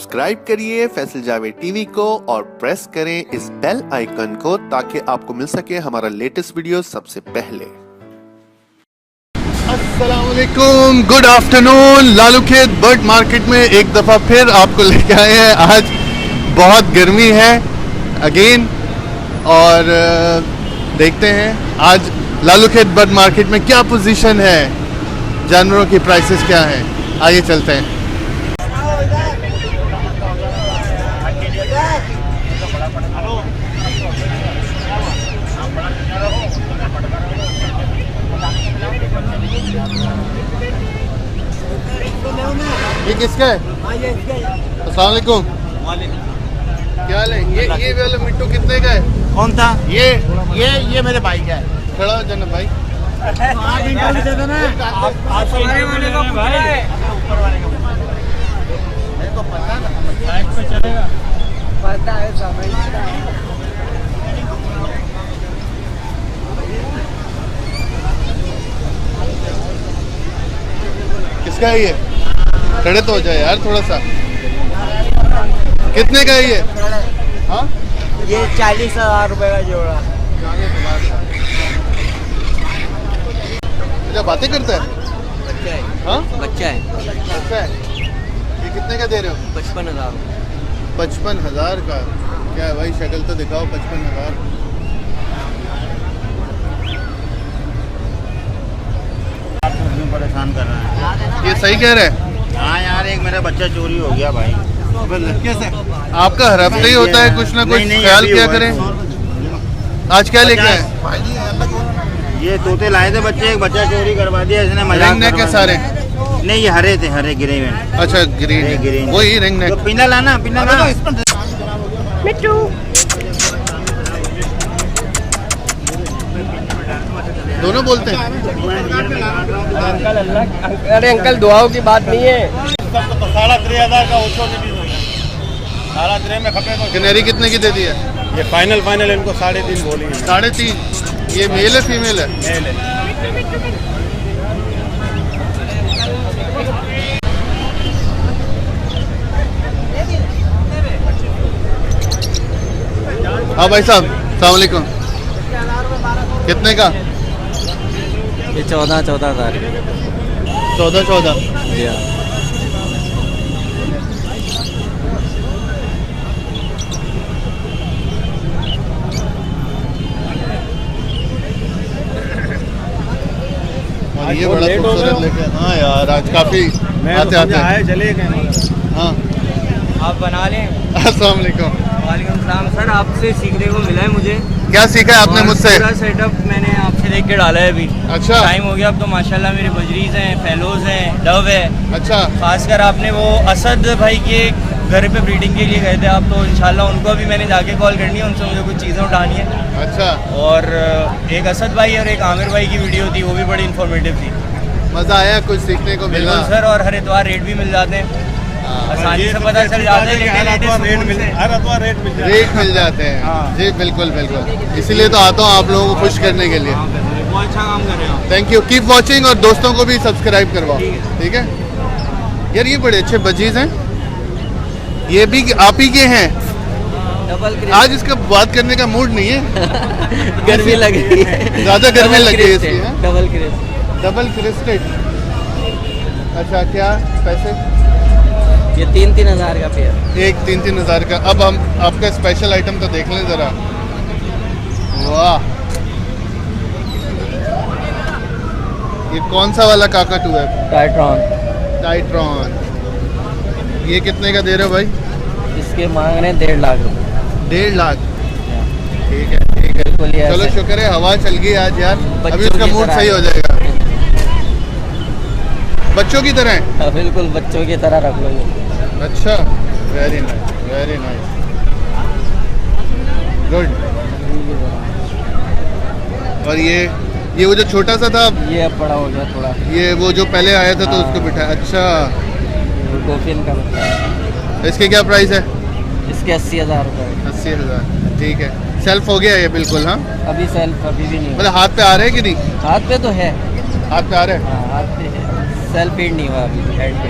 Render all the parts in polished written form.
Subscribe करिए Faisal Javed TV को और प्रेस करें इस बेल आइकन को ताकि आपको मिल सके हमारा लेटेस्ट वीडियो सबसे पहले। अस्सलाम वालेकुम, good afternoon. Lalukhet bird market में एक दफ़ा फिर आपको लेके आए हैं। आज बहुत गर्मी है अगेन और देखते हैं आज लालूखेत बर्ड मार्केट में क्या पोजीशन है, जानवरों की प्राइसेस क्या हैं। आइए चलते हैं। ये किसका है? अस्सलाम वालेकुम। क्या हाल है? ये वाला मिट्टू कितने का है? कौन था? ये मेरे भाई का है। खड़ा हो जाना भाई। मेरे को पता ना, पता है किसका है ये? खड़े तो हो जाए यार थोड़ा सा। कितने का है ये? हाँ ये 40,000 रुपए का जोड़ा। क्या बातें करता है? बच्चा है। हाँ बच्चा है। अच्छा है। ये कितने का दे रहे हो? 55,000। 55,000 का? क्या है भाई, शक्ल तो दिखाओ। 55,000 परेशान कर रहा है। ये सही कह रहे हैं? हाँ यार, एक मेरा बच्चा चोरी हो गया भाई। कैसे? आपका हर हफ्ते ही होता है कुछ ना कुछ, ख्याल किया करें। आज क्या लेके आए? ये तोते लाए थे बच्चे, एक बच्चा चोरी करवा दिया इसने। मजाक रिंग नेक के सारे? नहीं, ये हरे थे, हरे गिरे में। अच्छा ग्रीन, वही रिंग नेक। तो पिना लाना, पिना लाना। मिट्टू दोनों बोलते हैं। अरे अंकल दुआओं की बात नहीं है। 3,500 का ओछो साढ़े 3 में खपे तो। किनेरी कितने की दे दी है? ये फाइनल इनको 3.5 बोली है। 3.5। ये मेल है फीमेल है? मेल है। हाँ भाई साहब, अस्सलाम वालेकुम। कितने का? ये 14,000 14 जी हाँ। और ये बड़ा खूबसूरत लेके। हाँ यार, आज काफी आते आए चले गए। हाँ आप बना लें। अस्सलाम वालेकुम। वालेकुम सलाम सर, आपसे सीखने को मिला है मुझे। क्या सीखा है आपने मुझसे? पूरा सेटअप मैंने आपसे देख के डाला है अभी। अच्छा। टाइम हो गया अब तो माशाल्लाह मेरे बजरीज हैं, फेलोज हैं, डव है। अच्छा। खासकर आपने वो असद भाई के घर पे ब्रीडिंग के लिए गए थे आप, तो इंशाल्लाह उनको भी मैंने जाके कॉल करनी है, उनसे मुझे कुछ चीज़ें उठानी है। अच्छा। और एक असद भाई और एक आमिर भाई की वीडियो थी, वो भी बड़ी इन्फॉर्मेटिव थी। मज़ा आया, कुछ सीखने को मिला। बिल्कुल सर, और हर इतवार रेट भी मिल जाते हैं, आसानी से पता चल जाता है। रेट मिल जाते हैं। हाँ। जी बिल्कुल बिल्कुल, इसीलिए तो आता हूँ आप लोगों को खुश करने के लिए। बहुत अच्छा काम कर रहे हो। थैंक यू, कीप वॉचिंग और दोस्तों को भी सब्सक्राइब करवाओ। ठीक है यार, ये बड़े अच्छे बजीज हैं। ये भी आप ही के हैं? डबल आज इसका बात करने का मूड नहीं है। गर्मी लग रही है, ज़्यादा गर्मी लग रही है इसकी। हाँ? Double crested. अच्छा, क्या पैसे? ये 3,000 का पेयर। एक 3,000 का। अब हम आपका स्पेशल आइटम तो देख लें ज़रा। वाह, ये कौन सा वाला काकाटू है? टाइट्रॉन। ये कितने का दे रहे हो भाई? इसके मांग रहे हैं 1.5 लाख रुपए। 1.5 लाख? ठीक है। चलो शुक्र है, हवा चल गई आज यार, अभी उसका मूड सही हो जाएगा। बच्चों की तरह है? हाँ, बिल्कुल बच्चों की तरह रख लो ये। अच्छा, वेरी नाइस गुड। और ये वो जो छोटा सा था, ये अब बड़ा हो गया थोड़ा। ये वो जो पहले आया था तो हाँ। उसको बिठाया। अच्छा, गोफिन का बच्चा है। इसके क्या प्राइस है? इसके 80,000 रुपये। 80,000। ठीक है, सेल्फ हो गया ये बिल्कुल? हाँ, अभी सेल्फ अभी भी नहीं हुआ। मतलब हाथ पे आ रहे हैं कि नहीं? हाथ पे तो है। हाथ पे आ रहे हैं? हाँ, हाथ पे है, सेल्फ फीड नहीं हुआ अभी, हेड पे।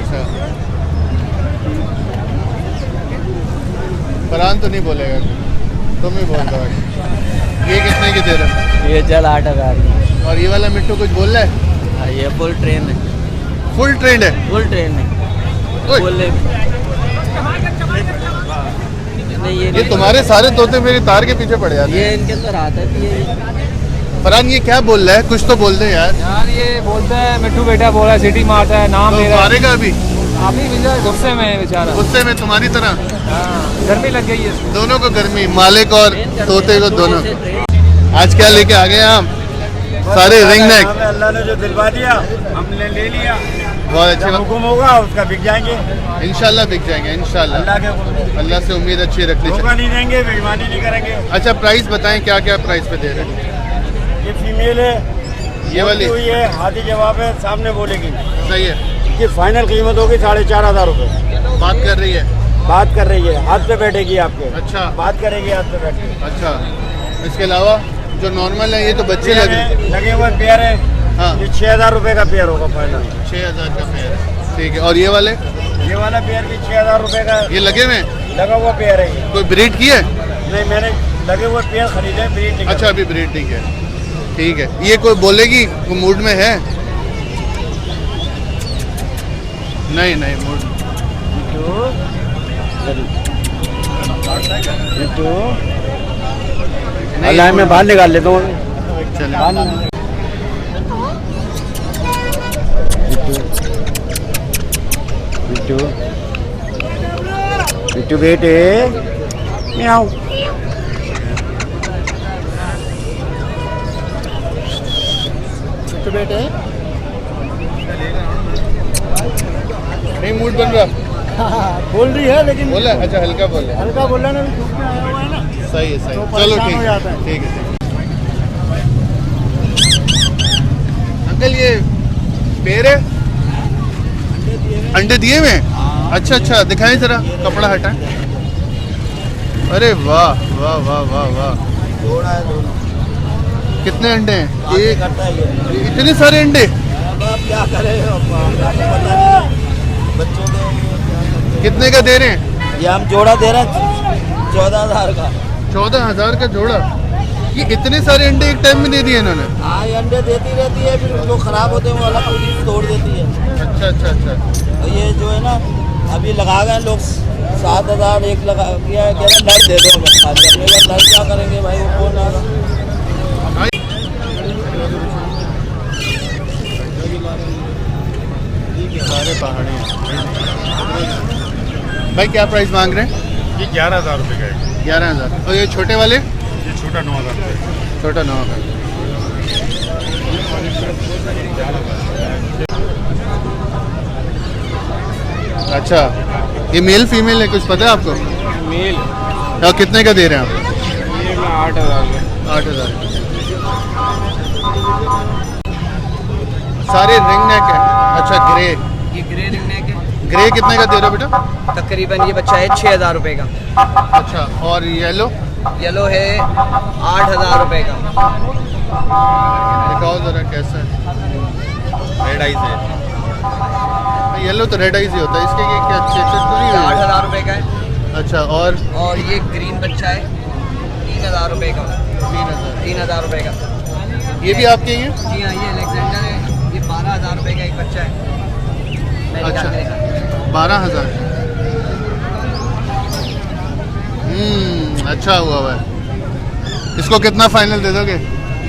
फरहान तो नहीं बोलेगा, तुम ही बोल दो। ये कितने की दे रहे हो? ये चल 8,000 और ये वाला मिट्टू कुछ बोल रहा है? ये फुल ट्रेन है, फुल ट्रेंड है। फुल ट्रेन है। ओए, बोले नहीं ये तुम्हारे सारे तोते मेरी तार के पीछे पड़ जाते ये हैं। इनके अंदर आता है। फरहान ये क्या बोल रहा है? कुछ तो बोल दे यार। यार ये बोलता है मिट्टू बेटा बोला है, सिटी मारता है, नाम तो ले रहा है। मारेगा अभी अभी भैया गुस्से में है बेचारा। गुस्से में तुम्हारी तरह। हाँ, गर्मी लग गई है इसको। दोनों को गर्मी, मालिक और तोते को दोनों। आज क्या लेके आ गए हम? सारे रिंग नेक। हमें अल्लाह ने जो दिलवा दिया हमने ले लिया। बहुत अच्छे, जब हुक्म होगा उसका बिक जाएंगे इंशाल्लाह बिक जाएंगे इंशाल्लाह। अल्लाह के हुक्म। अल्लाह से उम्मीद अच्छी रखनी धोखा चाहिए। नहीं देंगे, बेईमानी नहीं करेंगे। अच्छा प्राइस बताएं, क्या क्या प्राइस पे दे रहे हैं? ये फीमेल है, ये वाली हुई है, हाथी जवाब है, सामने बोलेगी। सही है, इसकी फाइनल कीमत होगी 4,500 रुपये। बात कर रही है। बात कर रही है, हाथ पे बैठेगी आपके। अच्छा बात करेगी हाथ पे बैठ के। अच्छा, इसके अलावा जो नॉर्मल है ये तो बच्चे पेयर है, लगे हुए पेयर है। हाँ। ये 6,000 रुपये का पेयर होगा फाइनल। 6,000 का पेयर, ठीक है। और ये वाले? ये वाला पेयर भी 6,000 रुपये का ये लगे हुए हैं? लगा हुआ पेयर है ये। कोई ब्रीड की है? नहीं, मैंने लगे हुए पेयर खरीदे, ब्रीड नहीं अच्छा अभी ब्रीड नहीं है, ठीक है। ये कोई बोलेगी वो मूड में है? नहीं नहीं मूड अल्लाह मैं बाहर निकाल लेता हूँ। चले। बिट्टू बेटे म्याऊ। बिट्टू बेटे नहीं मूड बन रहा। बोल रही है लेकिन बोला? अच्छा हल्का बोले, हल्का बोल रहा है ना, धूप में आया हुआ है ना। सही है सही तो है। चलो परेशान ठीक हो जाता है है। ठीक है। अंकल ये पेड़ है, अंडे दिए हुए हैं? अच्छा अच्छा दिखाएं जरा, कपड़ा हटाएं। अरे वाह वाह वाह वाह वाह, जोड़ा है दोनों। कितने अंडे हैं? एक करता है ये। इतने सारे अंडे? अब आप क्या करें, अब आपको पता नहीं है। बच्चों के कितने का दे रहे हैं? ये हम जोड़ा दे रहे हैं 14,000 का। 14,000 का जोड़ा? ये इतने सारे अंडे एक टाइम में दे दिए इन्होंने? हाँ, ये अंडे देती रहती है, फिर जो खराब होते हैं वो अलग पूरी तोड़ देती है। अच्छा अच्छा अच्छा। और ये जो है ना अभी लगा गए लोग 7,000 एक लगा किया है, कह रहे नर दे दो बस खाली। अपने पास नर क्या करेंगे भाई, वो कौन आएगा? सारे पहाड़ी भाई क्या प्राइस मांग रहे हैं? ये 11,000 रुपये का है। 11,000। और ये छोटे वाले? ये छोटा 9,000 रुपये। छोटा 9,000। अच्छा ये मेल फीमेल है, कुछ पता है आपको? मेल और कितने का दे रहे हैं आप? ये मैं 8,000 का। 8,000। सारे रिंग नेक है। अच्छा ग्रे, ये ग्रे रिंग नेक है, ग्रे कितने का दे रहे हो बेटा? तकरीबन ये बच्चा है 6,000 रुपये का। अच्छा और येलो? येलो है 8,000 रुपये का। दिखाओ जरा कैसा है। रेड आइज है। येलो तो रेड आइज ही होता है, इसके ये क्या अच्छे अच्छे तो नहीं है? 8,000 रुपये का है। अच्छा और ये ग्रीन बच्चा है 3,000 रुपये का। 3,000। 3,000 रुपये का। ये भी आपके ही हैं? जी हाँ, ये अलेक्जेंडर है, ये 12,000 रुपये का एक बच्चा है। मैंने अच्छा। निकाल के देखा। 12,000। अच्छा हुआ है। इसको कितना फाइनल दे दोगे?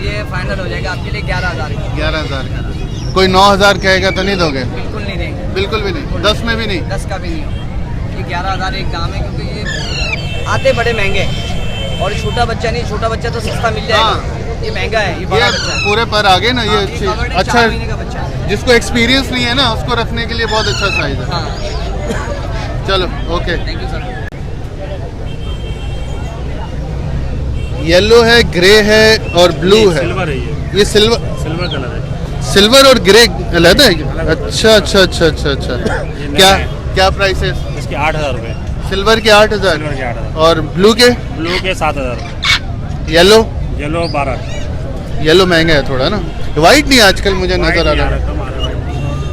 ये फाइनल हो जाएगा आपके लिए 11,000 का। 11,000 का। कोई 9,000 कहेगा तो नहीं दोगे? बिल्कुल नहीं देंगे, बिल्कुल भी नहीं, 10 में भी नहीं? 10 का भी नहीं हो। ये 11,000 एक दाम है, क्योंकि ये आते बड़े महंगे और छोटा बच्चा नहीं, छोटा बच्चा तो सस्ता मिल जाएगा। ये महंगा है, ये बड़ा ये बच्चा है। पूरे पर आगे ना, ये हाँ, अच्छी covered है, अच्छा 4 महीने का बच्चा है। जिसको एक्सपीरियंस नहीं है ना उसको रखने के लिए बहुत अच्छा साइज है। हाँ, चलो okay. Thank you sir. Yellow है, ग्रे है और ब्लू है। सिल्वर है ये सिल्वर, सिल्वर कलर है। सिल्वर और ग्रे अलग है? अच्छा अच्छा अच्छा अच्छा अच्छा। क्या क्या प्राइस है? इसके 8,000 रुपये। सिल्वर के 8,000 सिल्वर के 8,000। और ब्लू के? ब्लू के 7,000। येलो? येलो 12। येलो महंगा है थोड़ा ना, वाइट नहीं आजकल मुझे नजर आ रहा है।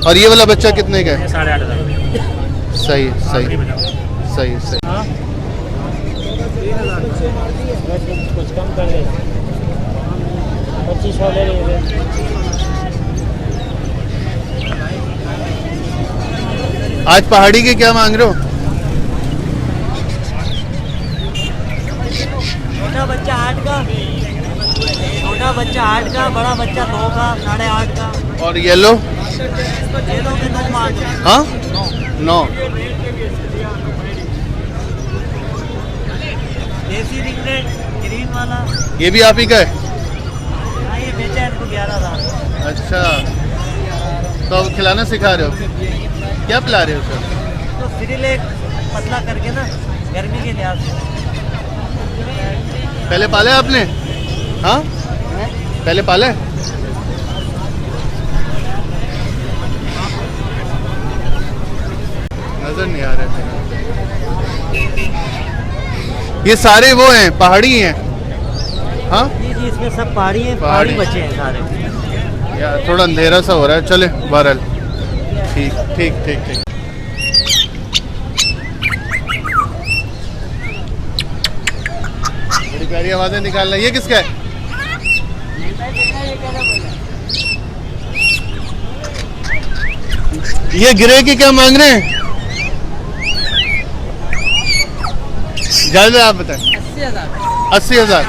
और ये वाला बच्चा कितने का है? 8,500 रुपये। सही सही आखिरी बचा। सही सही। कुछ कम कर ले 25 वाले ले ले। आज पहाड़ी के क्या मांग रहे हो? छोटा बच्चा 8 का, छोटा बच्चा 8 का, बड़ा बच्चा 2 का, 8.5 का। और येलो? येलो के 9 मांग रहे हैं। हाँ 9। देसी रिंगलेट ग्रीन वाला, ये भी आप ही का है? हाँ ये बेचा है इनको 11,000। अच्छा, तो अब खिलाना सिखा रहे हो? क्या पिला रहे हो सर? तो फ्री ले पतला करके ना, गर्मी के लिहाज से। पहले पाले आपने? हाँ पहले पाले? नजर नहीं आ रहे थे। ये सारे वो हैं, पहाड़ी हैं? हाँ जी जी, इसमें सब पहाड़ी हैं, पहाड़ी। पहाड़ी बच्चे हैं सारे। यार थोड़ा अंधेरा सा हो रहा है, चले बहरहाल। ठीक ठीक ठीक ठीक। बड़ी प्यारी आवाजें निकाल रहा है। ये किसका है? ये गिरे की क्या मांग रहे हैं? ज्यादा आप बताएं। 80,000। 80,000।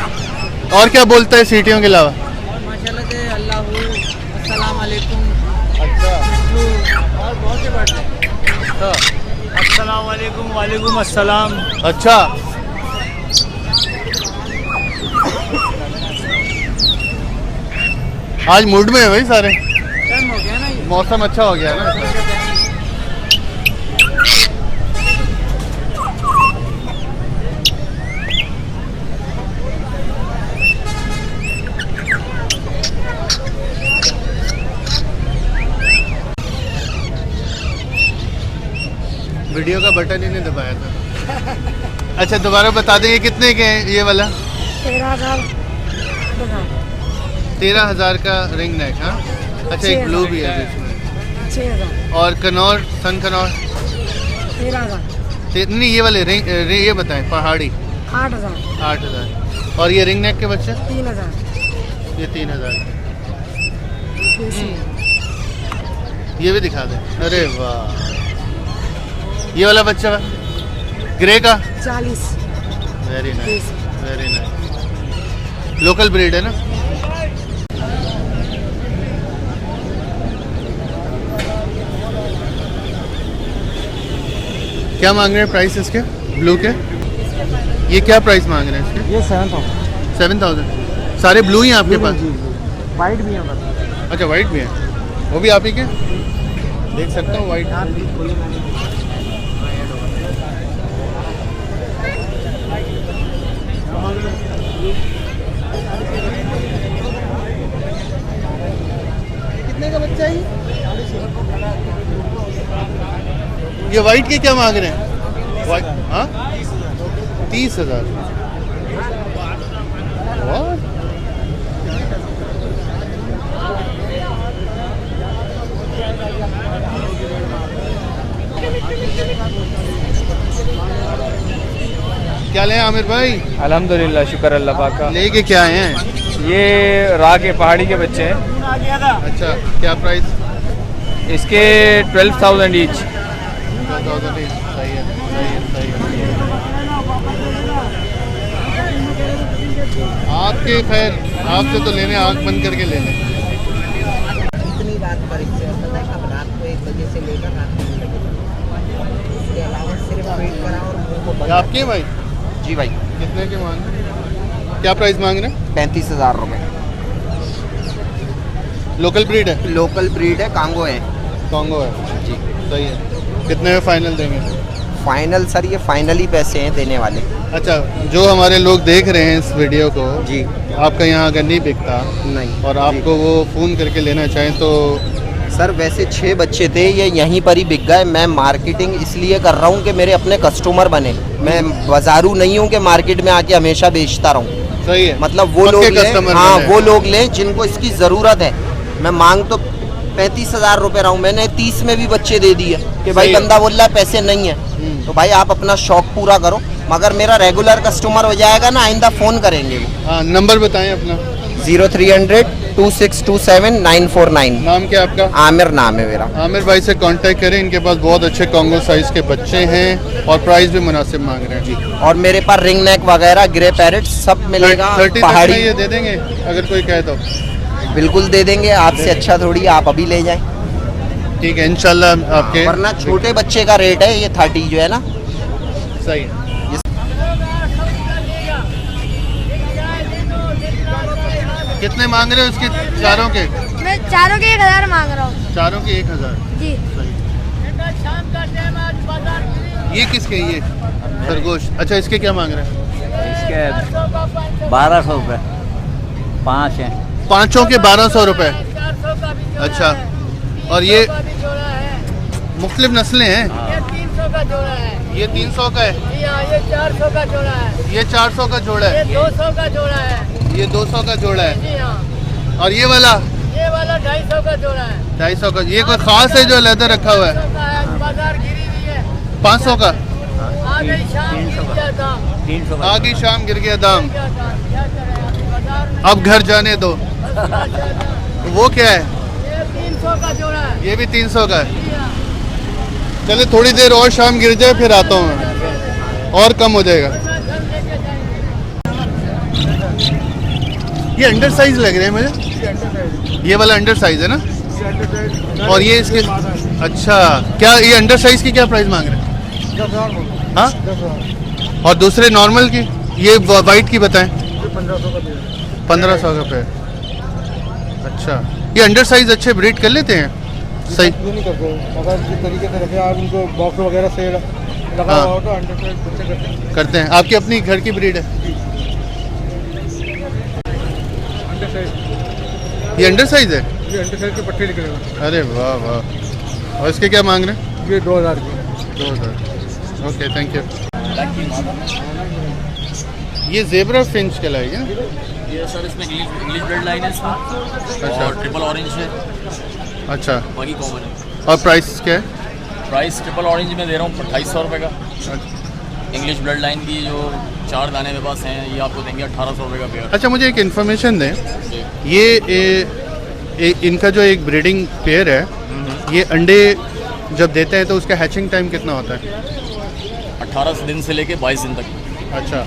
और क्या बोलता है सीटियों के अलावा? और माशाल्लाह से अल्लाहू अस्सलाम वालेकुम अच्छा और बहुत से बढ़ते हैं। अस्सलाम वालेकुम। वालेकुम अस्सलाम। अच्छा, आज मूड में है भाई सारे। टाइम हो गया ना ये। मौसम अच्छा हो गया ना। वीडियो का बटन ही नहीं दबाया था। अच्छा दोबारा बता दें, ये कितने के हैं ये वाला? 13,000 का रिंग नेक। हाँ अच्छा, एक ब्लू भी है इसमें। 6,000। और कनौर, सन कनौर? 13,000। नहीं ये वाले रिंग ये बताएं, पहाड़ी? 8,000। 8,000। और ये रिंग नेक के बच्चे? 3,000। ये 3,000। ये भी दिखा दें। अरे वाह, ये वाला बच्चा ग्रे का? 40। Very nice, very nice. Local breed है ना? क्या मांग रहे हैं प्राइस इसके ब्लू के? ये क्या प्राइस मांग रहे हैं इसके? ये 7,000। 7,000। सारे ब्लू ही हैं आपके पास? वाइट भी है। अच्छा वाइट भी है, वो भी आप ही के? देख सकता हूँ वाइट। कितने का बच्चा है ये वाइट के क्या मांग रहे हैं? वाइट हाँ 30,000। क्या लें आमिर भाई? अल्हम्दुलिल्लाह, शुक्र अल्लाह पाक का। लेके क्या आए हैं? ये राह के पहाड़ी के बच्चे हैं। अच्छा क्या प्राइस? इसके 12,000 ईच। 12,000 ईच। सही है, सही है, सही है। आपके खैर आपसे तो लेने, आँख बंद करके ले लें। इतनी रात पर इससे पता है, अब रात को 1 बजे से लेकर रात को 9 बजे तक। इसके अलावा सिर्फ पेट भरा और मुंह को ये बंद। आपके भाई? जी भाई। कितने के मांग रहे हैं? क्या प्राइस मांग रहे हैं? 35,000 रुपये। लोकल ब्रीड है? लोकल ब्रीड है, कांगो है। कॉन्गो है जी। सही है। कितने में फाइनल देंगे? फाइनल सर, ये फाइनली पैसे हैं देने वाले। अच्छा, जो हमारे लोग देख रहे हैं इस वीडियो को, जी। आपका यहाँ अगर नहीं बिकता नहीं और आपको वो फ़ोन करके लेना चाहें तो? सर वैसे 6 बच्चे थे, ये यहीं पर ही बिक गए। मैं मार्केटिंग इसलिए कर रहा हूँ कि मेरे अपने कस्टमर बने। मैं बाजारू नहीं हूँ कि मार्केट में आके हमेशा बेचता रहूँ। सही है। मतलब वो लोग लें, कस्टमर हाँ बने। वो लोग लें जिनको इसकी ज़रूरत है। मैं मांग तो 35,000 रुपये रहा हूँ, मैंने 30 में भी बच्चे दे दिए कि भाई सही है। बंदा बोल रहा है पैसे नहीं है। तो भाई आप अपना शौक पूरा करो, मगर मेरा रेगुलर कस्टमर हो जाएगा ना, आइंदा फ़ोन करेंगे वो। हाँ, नंबर बताएं अपना। 0300 2627 949। नाम क्या आपका? आमिर नाम है मेरा। आमिर भाई से कांटेक्ट करें, इनके पास बहुत अच्छे कॉन्गो साइज के बच्चे हैं और प्राइस भी मुनासिब मांग रहे हैं। और मेरे पास रिंग नेक वगैरह, ग्रे पैरेट सब मिलेगा। 30 पहाड़ी ये दे देंगे अगर कोई कहे तो? बिल्कुल दे देंगे, आपसे अच्छा थोड़ी आप अभी ले जाएं। ठीक है, इंशाल्लाह आपके। वरना छोटे बच्चे का रेट है ये 30 जो है ना। सही है। कितने मांग रहे हो उसके चारों के? मैं चारों के 1000 मांग रहा हूँ चारों के 1000। जी। ये किसके? ये खरगोश। अच्छा, इसके क्या मांग रहे हैं? इसके 1200 रुपये 5 हैं। पांचों के 1200 रुपए। अच्छा, और ये मुख्तलिफ नस्लें हैं? ये 300 का जोड़ा है। ये 300 का है? ये 400 का जोड़ा है। ये 400 का जोड़ा है? 200 का जोड़ा है। ये 200 का जोड़ा है? जी हाँ। और ये वाला? ये वाला 250 का जोड़ा है। 250 का। ये कोई खास है जो लेदर रखा हुआ है? बाजार गिरी हुई है। 500 का? आ गई शाम, गिर गया दाम। 300 आगे शाम गिर गया दाम। क्या करें, बाजार में अब घर जाने दो। वो क्या है? ये 300 का जोड़ा है। ये भी 300 का है? जी हाँ। चले थोड़ी देर और शाम गिर जाए फिर आता हूँ मैं, और कम हो जाएगा। ये अंडर साइज लग रहे हैं मुझे। ये वाला अंडर साइज है ना? और ये इसके, अच्छा, क्या ये अंडर साइज की क्या प्राइस मांग रहे हैं? हाँ, और दूसरे नॉर्मल की? ये वाइट की बताएं। 1500 का पेयर। अच्छा, ये अंडर साइज अच्छे ब्रीड कर लेते हैं? सही नहीं करते, अगर जिस तरीके से रखे आप उनको बॉक्स वगैरह से लगा हाँ। हुआ हो तो अंडरसाइज बच्चे करते हैं। करते हैं। आपकी अपनी घर की ब्रीड है? अंडरसाइज, ये अंडर साइज है? ये अंडरसाइज के पट्टे निकलेगा। अरे वाह वाह। और इसके क्या मांग रहे हैं? ये 2000 की। 2000। Okay, thank you. ये जेब्रा फिंच कहलाएगी ना? ये सर इसमें इंग्लिश ब्लड लाइन है इसमें, और ट्रिपल ऑरेंज है, अच्छा, बाकी कॉमन है। और प्राइस क्या है? प्राइस ट्रिपल ऑरेंज में दे रहा हूँ 2800 रुपये का। इंग्लिश ब्लड लाइन की जो 4 दाने मेरे पास हैं ये आपको देंगे 1800 रुपये का पेयर। अच्छा, मुझे एक इन्फॉर्मेशन दें। जी। ये इनका जो एक ब्रीडिंग पेयर है, ये अंडे जब देते हैं तो उसका हैचिंग टाइम कितना होता है? 18 दिन से लेके 22 दिन तक। अच्छा,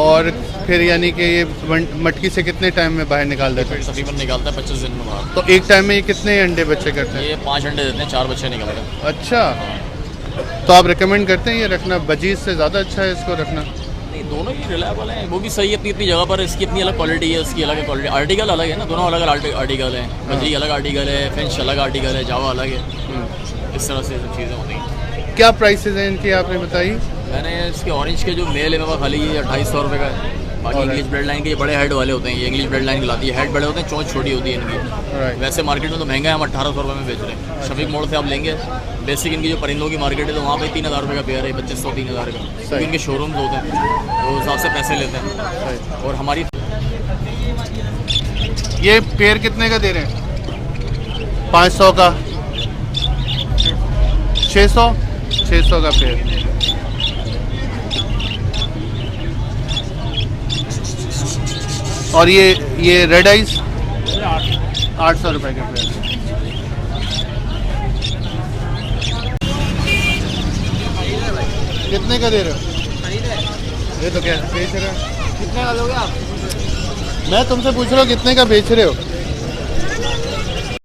और फिर यानी कि ये मटकी से कितने टाइम में बाहर निकाल देते हैं? तकरीबन निकालता है 25 दिन में बाहर। तो एक टाइम में ये कितने अंडे बच्चे करते हैं? ये 5 अंडे देते हैं, 4 बच्चे निकलते हैं। अच्छा, तो आप रिकमेंड करते हैं ये रखना? बजीज से ज़्यादा अच्छा है इसको रखना? नहीं, दोनों ही रिलायबल हैं, वो भी सही है अपनी अपनी जगह पर। इसकी अपनी अलग क्वालिटी है, इसकी अलग क्वालिटी। आर्टिकल अलग है ना, दोनों अलग अलग आर्टिकल हैं। बजी अलग आर्टिकल है, फिंच अलग आर्टिकल है, जावा अलग है। इस तरह से सब चीज़ें होती हैं। क्या प्राइसेस हैं इनकी आपने बताई? मैंने इसके ऑरेंज के जो मेल है मेरे पास खाली ये 2800 रुपये का है। बाकी इंग्लिश ब्लड लाइन के ये बड़े हेड वाले होते हैं, ये इंग्लिश ब्लड लाइन खिलाती है। हेड बड़े होते हैं, चोंच छोटी होती है इनकी। राइट। वैसे मार्केट में तो महंगा है, हम 1800 रुपये में बेच रहे हैं। शफीक मोड़ से आप लेंगे, बेसिक इनकी जो परिंदों की मार्केट है तो वहाँ पे 3000 रुपये का पेयर है, 2500-3000 का। क्योंकि इनके शोरूम्स होते हैं तो उस हिसाब से पैसे लेते हैं। और हमारी ये पेयर कितने का दे रहे हैं? 500 का? 600 का पेयर। और ये रेड आइज 800 रुपए का पेयर। कितने का दे रहे हो? ये तो क्या बेच रहे हो? कितने का लोगे आप? मैं तुमसे पूछ रहा हूँ कितने का बेच रहे हो?